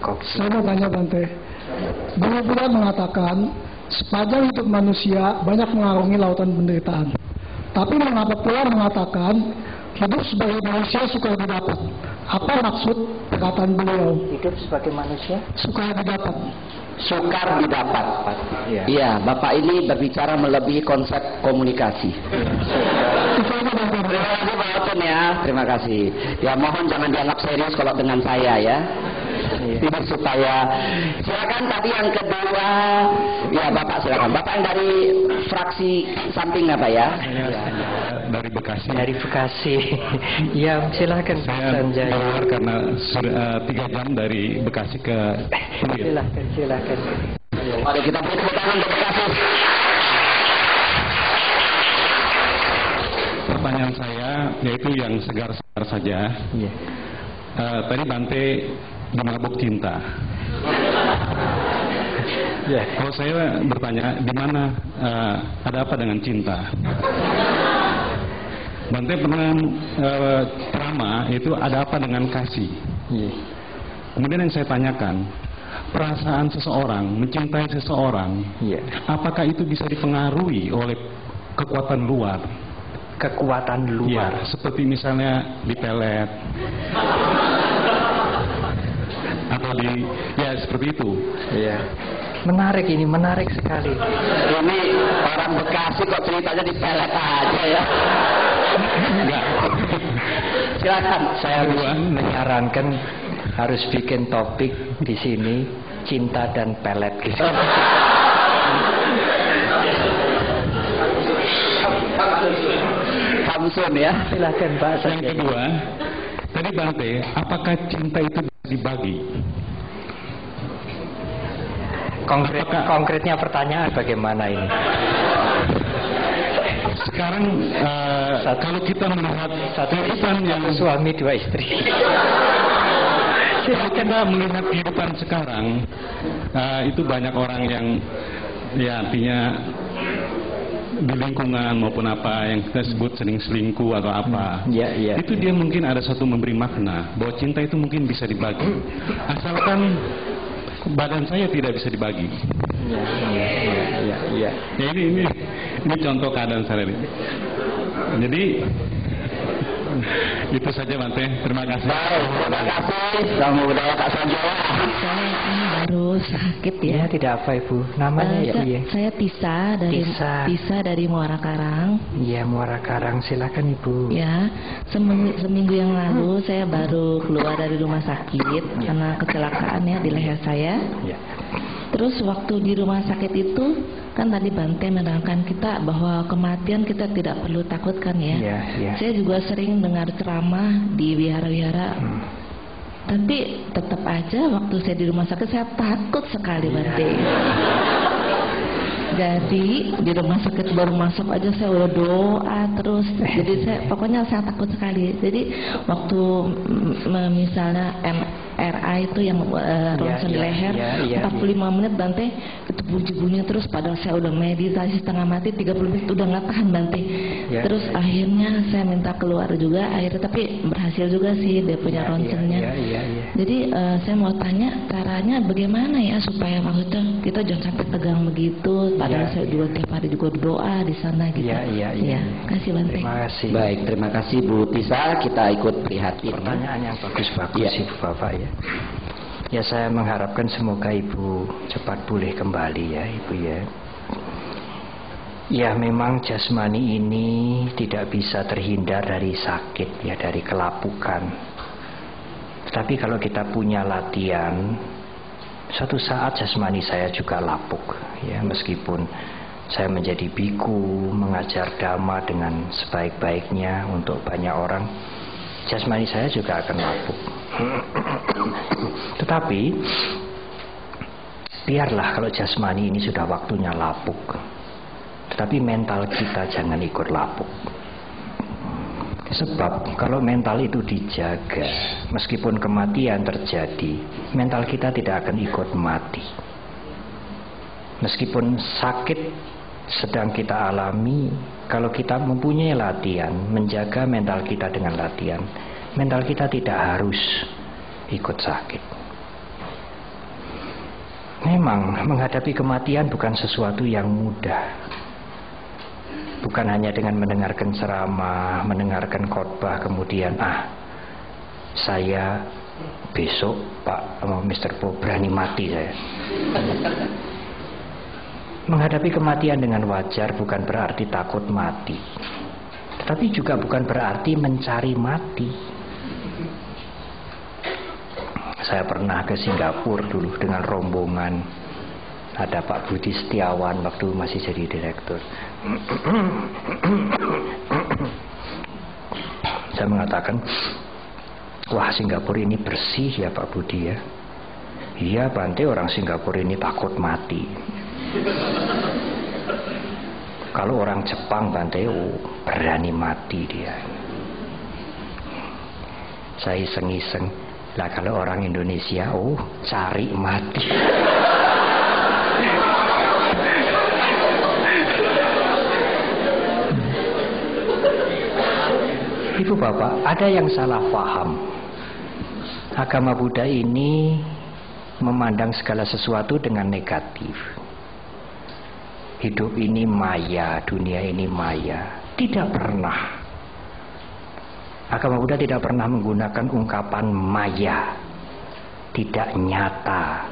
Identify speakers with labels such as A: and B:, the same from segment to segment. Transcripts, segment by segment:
A: Saya mau tanya Bante. Guru Buddha mengatakan sepanjang hidup manusia banyak mengarungi lautan penderitaan. Tapi mengapa pula mengatakan hidup sebagai manusia suka didapat? Apa maksud perkataan beliau?
B: Hidup sebagai manusia
A: Suka didapat.
C: Sukar didapat. Iya, Bapak ini berbicara melebihi konsep komunikasi. Terima kasih Pak Otun ya, terima kasih. Ya mohon jangan dianggap serius kalau dengan saya ya. Ini supaya silakan tadi yang kedua ya Bapak silakan. Bapak yang dari fraksi samping apa ya?
D: Dari Bekasi.
B: dari Bekasi. Ya silakan Pak
D: Saya
B: Sanjaya.
D: keluar karena 3 jam dari Bekasi ke Pluit.
B: Silakan.
C: Mari kita beri tepuk tangan untuk Bekasi.
D: Pertanyaan saya yaitu yang segar-segar saja.
B: Iya.
D: Tadi Bante dimabuk cinta.
B: Ya.
D: Kalau saya bertanya di mana ada apa dengan cinta? Bante pernah ceramah itu ada apa dengan kasih?
B: Iya.
D: Kemudian yang saya tanyakan, perasaan seseorang mencintai seseorang,
B: Iya.
D: apakah itu bisa dipengaruhi oleh kekuatan luar?
B: Kekuatan luar.
D: Ya, seperti misalnya dipelet atau seperti itu.
B: Iya. Menarik sekali.
C: Ini orang Bekasi kok ceritanya dipelet aja ya.
D: Enggak.
C: Silakan.
B: Saya harus menyarankan harus bikin topik di sini cinta dan pelet gitu.
C: Samsun ya.
B: Silakan Pak.
D: Yang kedua, tadi Bante, apakah cinta itu bisa dibagi?
B: Konkretnya pertanyaan bagaimana ini?
D: Sekarang kalau kita melihat kehidupan yang
B: Suami 2 istri.
D: kalau kita melihat kehidupan sekarang, itu banyak orang yang ya artinya di lingkungan maupun apa yang kita sebut sering selingkuh atau apa.
B: Iya.
D: Itu dia mungkin ada satu memberi makna bahwa cinta itu mungkin bisa dibagi, asalkan badan saya tidak bisa dibagi.
B: Iya.
D: Ya, ini contoh keadaan saya ini. Jadi itu saja Bante, terima kasih.
C: Baik, terima kasih. Sama budaya Kak Sanjaya.
E: Saya ini baru sakit ya.
B: Ya tidak apa Ibu. Namanya ya iya.
E: Saya Tisa dari Muara Karang.
B: Iya Muara Karang. Silakan Ibu.
E: Ya, seminggu yang lalu saya baru keluar dari rumah sakit karena kecelakaan ya di leher saya.
B: Ya.
E: Terus waktu di rumah sakit itu kan tadi Bante menerangkan kita bahwa kematian kita tidak perlu takutkan ya.
B: Iya.
E: Saya juga sering dengar ceramah di wihara-wihara. Tapi tetap aja waktu saya di rumah sakit saya takut sekali Bante. Jadi di rumah sakit baru masuk aja saya udah doa terus. Jadi pokoknya saya takut sekali. Jadi waktu misalnya MRI itu yang ronsen di leher 45 menit Bante itu bunyi-bunyi terus padahal saya udah meditasi setengah mati 30 menit udah nggak tahan Bante. Terus akhirnya saya minta keluar juga akhirnya tapi berhasil juga sih dia punya ronsennya. Jadi saya mau tanya caranya bagaimana ya supaya maksudnya kita jangan sampai tegang begitu. Padahal saya juga tiap hari juga doa di sana gitu. Iya. Kasih Bante.
B: Terima kasih.
C: Baik, terima kasih Bu Tisa. Kita ikut prihatin.
B: Pertanyaan yang bagus-bagus
C: Ya.
B: Ibu Bapak ya. Ya saya mengharapkan semoga Ibu cepat pulih kembali ya Ibu ya. Ya memang jasmani ini tidak bisa terhindar dari sakit ya, dari kelapukan. Tetapi kalau kita punya latihan, suatu saat jasmani saya juga lapuk ya, meskipun saya menjadi biku, mengajar dhamma dengan sebaik-baiknya untuk banyak orang, jasmani saya juga akan lapuk. Tetapi biarlah kalau jasmani ini sudah waktunya lapuk, tetapi mental kita jangan ikut lapuk. Sebab kalau mental itu dijaga, meskipun kematian terjadi, mental kita tidak akan ikut mati. Meskipun sakit sedang kita alami, kalau kita mempunyai latihan, menjaga mental kita dengan latihan, mental kita tidak harus ikut sakit. Memang menghadapi kematian bukan sesuatu yang mudah. Bukan hanya dengan mendengarkan ceramah, mendengarkan khotbah, kemudian saya besok Pak Mr. Po berani mati saya. Menghadapi kematian dengan wajar bukan berarti takut mati, tetapi juga bukan berarti mencari mati. Saya pernah ke Singapura dulu dengan rombongan. Ada Pak Budi Setiawan waktu masih jadi direktur. Saya mengatakan, wah Singapura ini bersih ya Pak Budi ya. Iya Bante, orang Singapura ini takut mati. Kalau orang Jepang Bante, berani mati dia. Saya iseng-iseng. Lah kalau orang Indonesia, cari mati. Ibu bapak, ada yang salah paham. Agama Buddha ini memandang segala sesuatu dengan negatif. Hidup ini maya, dunia ini maya. Tidak pernah. Agama Buddha tidak pernah menggunakan ungkapan maya. Tidak nyata,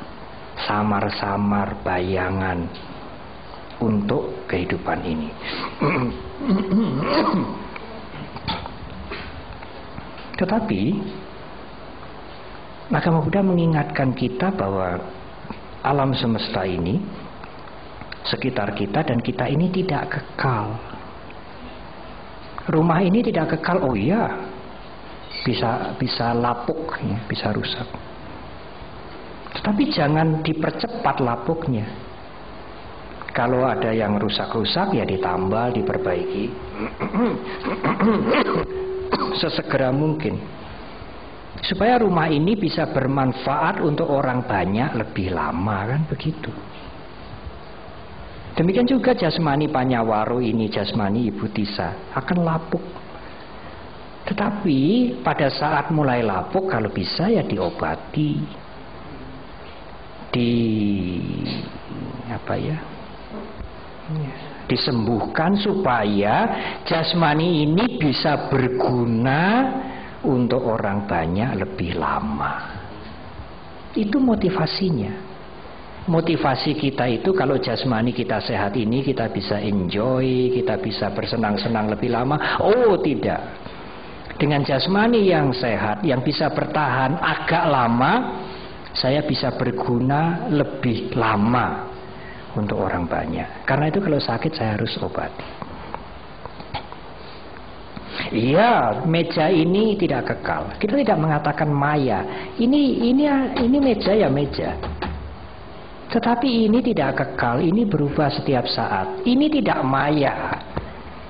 B: samar-samar bayangan untuk kehidupan ini. Tetapi agama Buddha mengingatkan kita bahwa alam semesta ini, sekitar kita dan kita ini tidak kekal. Rumah ini tidak kekal, bisa lapuk, ya, bisa rusak. Tetapi jangan dipercepat lapuknya. Kalau ada yang rusak-rusak ya ditambal, diperbaiki sesegera mungkin, supaya rumah ini bisa bermanfaat untuk orang banyak lebih lama, kan begitu. Demikian juga jasmani Panyawaro ini, jasmani Ibu Tisa akan lapuk. Tetapi pada saat mulai lapuk, kalau bisa ya diobati, disembuhkan supaya jasmani ini bisa berguna untuk orang banyak lebih lama. Itu motivasinya. Motivasi kita itu kalau jasmani kita sehat ini, kita bisa enjoy, kita bisa bersenang-senang lebih lama. Oh tidak. Dengan jasmani yang sehat, yang bisa bertahan agak lama, saya bisa berguna lebih lama untuk orang banyak. Karena itu kalau sakit saya harus obati. Iya, meja ini tidak kekal. Kita tidak mengatakan maya. Ini meja ya meja. Tetapi ini tidak kekal, ini berubah setiap saat. Ini tidak maya.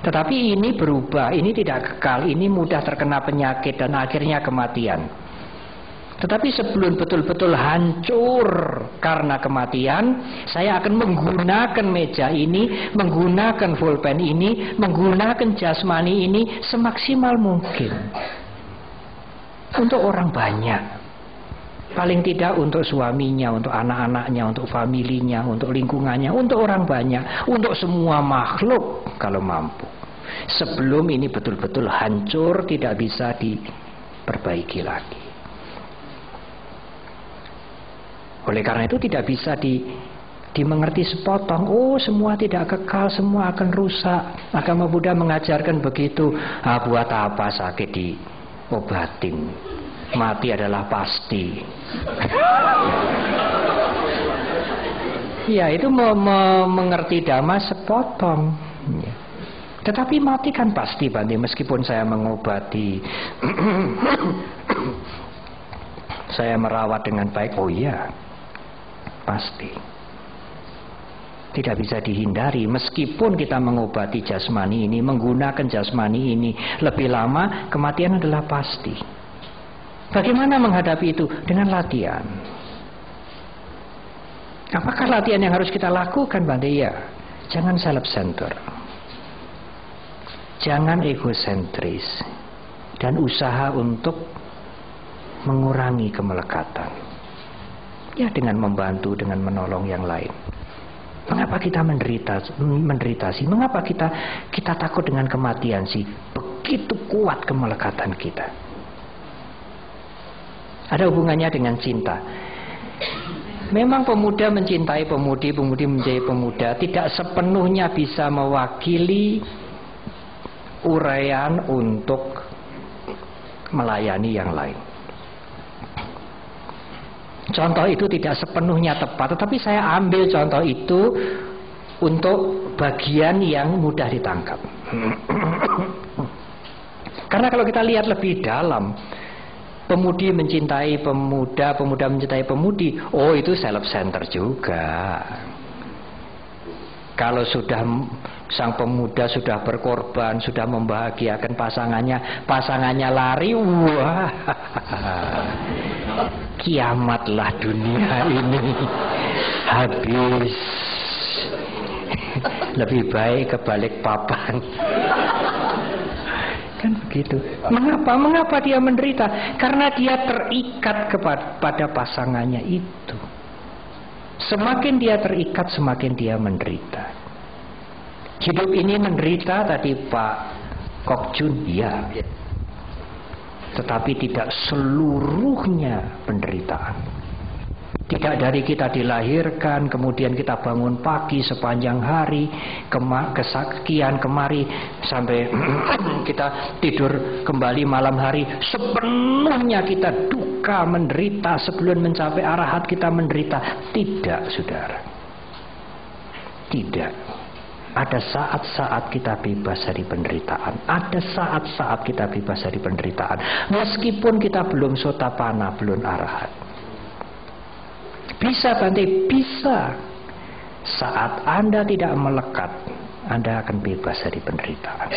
B: Tetapi ini berubah, ini tidak kekal, ini mudah terkena penyakit dan akhirnya kematian. Tetapi sebelum betul-betul hancur karena kematian, saya akan menggunakan meja ini, menggunakan pulpen ini, menggunakan jasmani ini semaksimal mungkin untuk orang banyak. Paling tidak untuk suaminya, untuk anak-anaknya, untuk familinya, untuk lingkungannya, untuk orang banyak, untuk semua makhluk kalau mampu. Sebelum ini betul-betul hancur, tidak bisa diperbaiki lagi. Oleh karena itu tidak bisa dimengerti sepotong. Oh, semua tidak kekal, semua akan rusak. Agama Buddha mengajarkan begitu. Buat apa sakit diobatin? Mati adalah pasti. Ya, itu mengerti dhamma sepotong. Ya. Tetapi mati kan pasti, Bante, meskipun saya mengobati, saya merawat dengan baik. Oh iya, pasti. Tidak bisa dihindari. Meskipun kita mengobati jasmani ini, menggunakan jasmani ini lebih lama, kematian adalah pasti. Bagaimana menghadapi itu? Dengan latihan. Apakah latihan yang harus kita lakukan, Bante? Ya, jangan self-centered, jangan egosentris, dan usaha untuk mengurangi kemelekatan. Ya dengan membantu, dengan menolong yang lain. Mengapa kita menderita sih? Mengapa kita takut dengan kematian sih? Begitu kuat kemelekatan kita. Ada hubungannya dengan cinta. Memang pemuda mencintai pemudi, pemudi mencintai pemuda, tidak sepenuhnya bisa mewakili uraian untuk melayani yang lain. Contoh itu tidak sepenuhnya tepat, tetapi saya ambil contoh itu untuk bagian yang mudah ditangkap. Karena kalau kita lihat lebih dalam, pemudi mencintai pemuda, pemuda mencintai pemudi, oh itu self center juga. Kalau sudah sang pemuda sudah berkorban, sudah membahagiakan pasangannya lari, wah, kiamatlah dunia ini, habis. Lebih baik kebalik papan. Kan begitu. Mengapa dia menderita? Karena dia terikat kepada pasangannya itu. Semakin dia terikat, semakin dia menderita. Hidup ini menderita, tadi Pak Kok Jun, ya. Tetapi tidak seluruhnya penderitaan. Tidak dari kita dilahirkan, kemudian kita bangun pagi sepanjang hari, kesekian kemari, sampai kita tidur kembali malam hari, sepenuhnya kita duka menderita, sebelum mencapai arahat kita menderita. Tidak, saudara. Tidak. Ada saat-saat kita bebas dari penderitaan. Ada saat-saat kita bebas dari penderitaan. Meskipun kita belum sotapana, belum arahat. Bisa Bante, bisa. Saat Anda tidak melekat, Anda akan bebas dari penderitaan.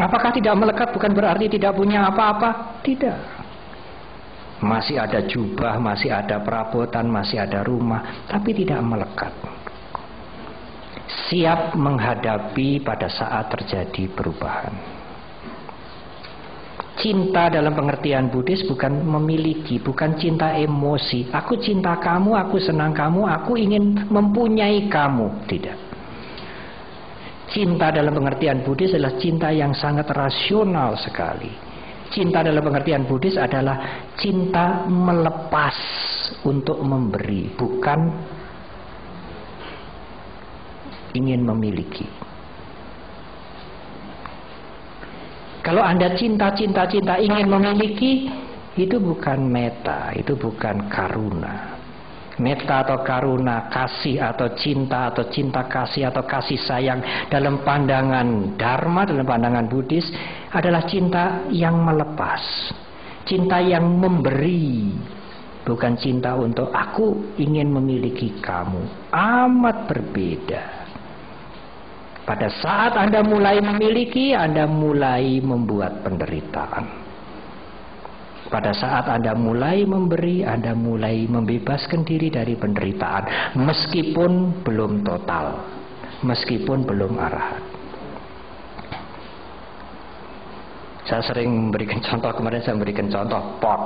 B: Apakah tidak melekat bukan berarti tidak punya apa-apa? Tidak. Masih ada jubah, masih ada perabotan, masih ada rumah, tapi tidak melekat. Siap menghadapi pada saat terjadi perubahan. Cinta dalam pengertian Buddhis bukan memiliki, bukan cinta emosi. Aku cinta kamu, aku senang kamu, aku ingin mempunyai kamu. Tidak. Cinta dalam pengertian Buddhis adalah cinta yang sangat rasional sekali. Cinta dalam pengertian Buddhis adalah cinta melepas untuk memberi, bukan ingin memiliki. Kalau Anda cinta ingin memiliki, itu bukan metta, itu bukan karuna. Metta atau karuna, kasih atau cinta kasih atau kasih sayang dalam pandangan Dharma, dalam pandangan Buddhis adalah cinta yang melepas, cinta yang memberi, bukan cinta untuk aku ingin memiliki kamu. Amat berbeda. Pada saat Anda mulai memiliki, Anda mulai membuat penderitaan. Pada saat Anda mulai memberi, Anda mulai membebaskan diri dari penderitaan. Meskipun belum total, meskipun belum arahat. Saya sering memberikan contoh, kemarin saya memberikan contoh pot.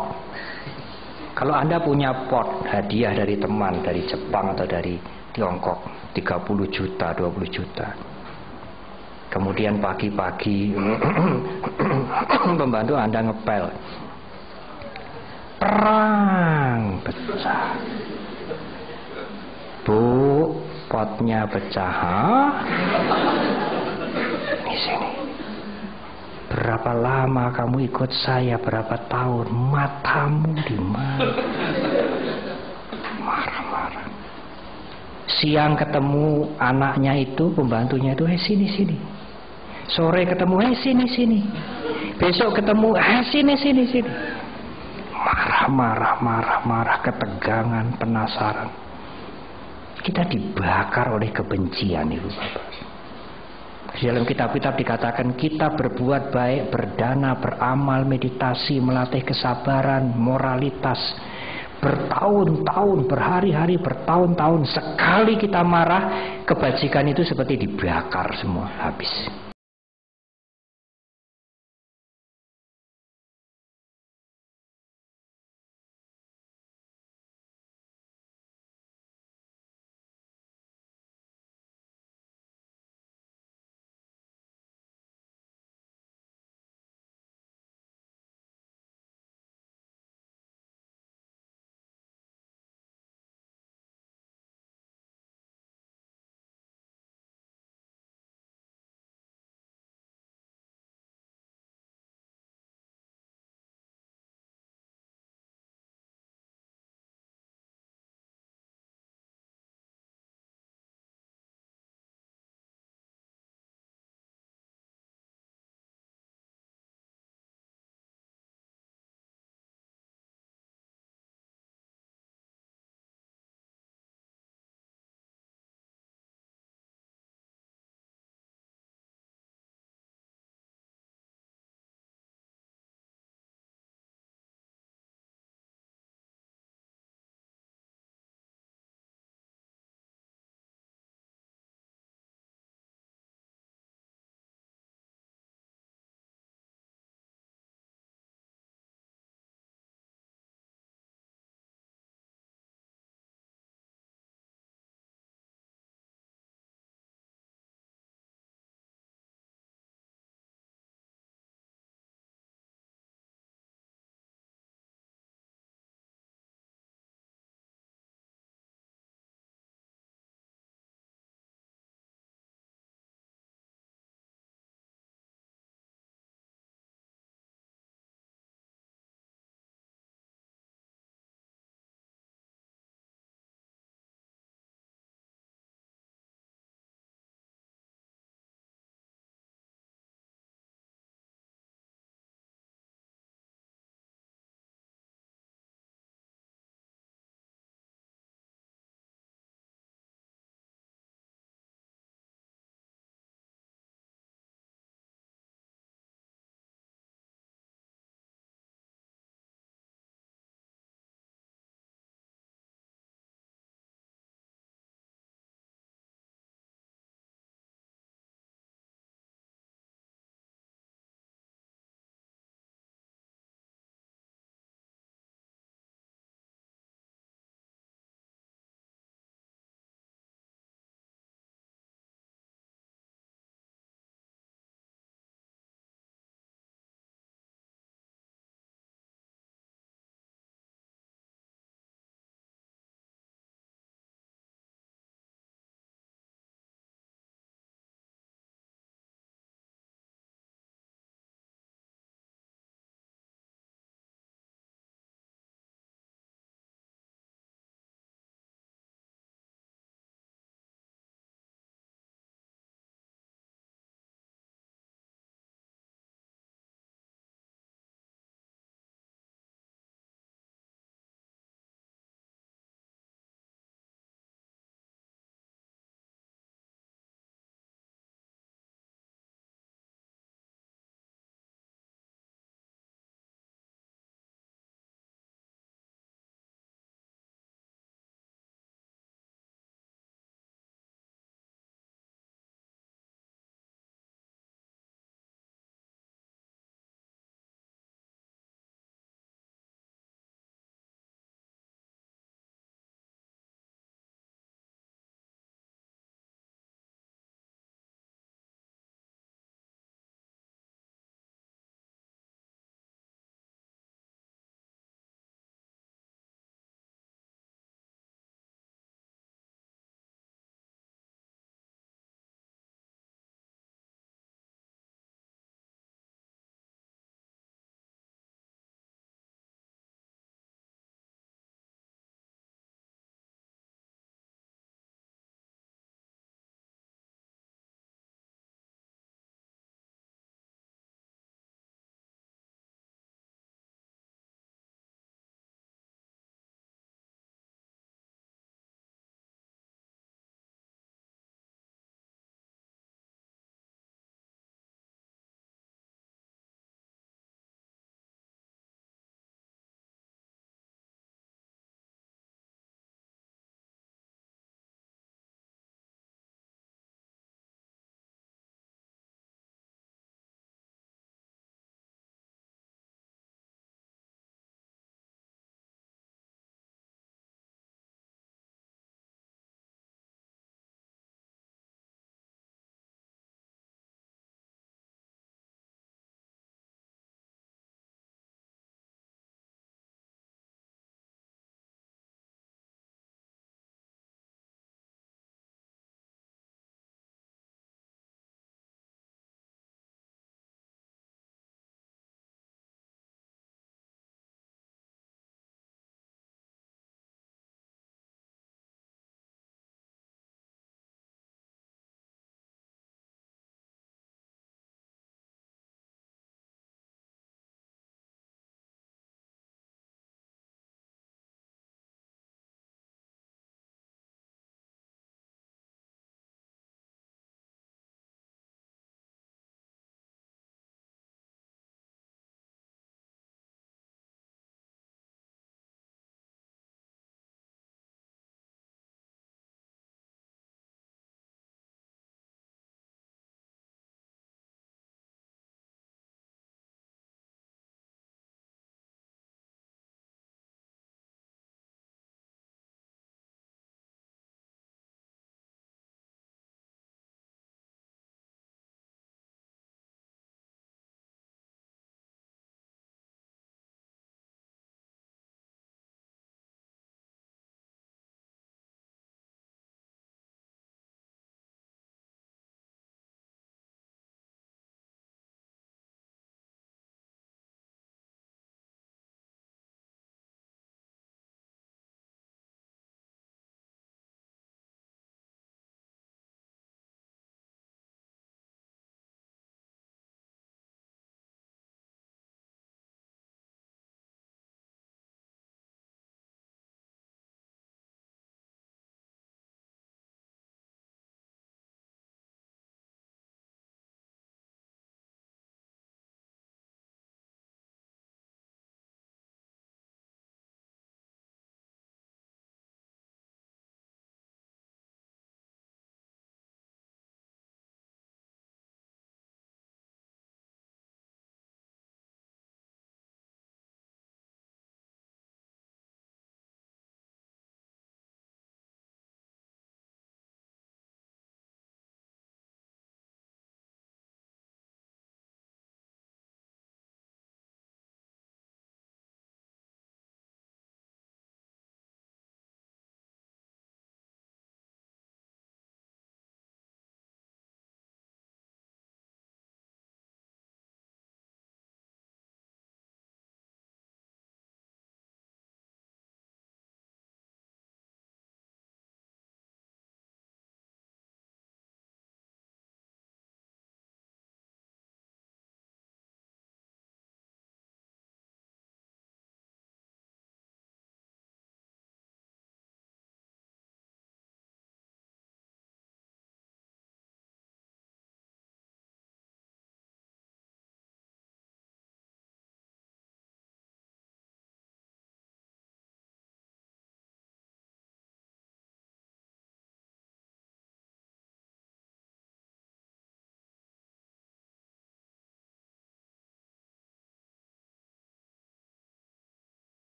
B: Kalau Anda punya pot hadiah dari teman, dari Jepang atau dari Tiongkok, 30 juta, 20 juta. Kemudian pagi-pagi pembantu Anda ngepel, perang pecah. Bu, potnya pecah. Di sini. Berapa lama kamu ikut saya? Berapa tahun? Matamu di mana? Marah-marah. Siang ketemu anaknya itu, pembantunya itu, sini. Sore ketemu, sini. Besok ketemu, sini. Marah, ketegangan, penasaran. Kita dibakar oleh kebencian, Ibu Bapak. Di dalam kitab-kitab dikatakan kita berbuat baik, berdana, beramal, meditasi, melatih kesabaran, moralitas. Bertahun-tahun, berhari-hari, bertahun-tahun. Sekali kita marah, kebajikan itu seperti dibakar semua, habis.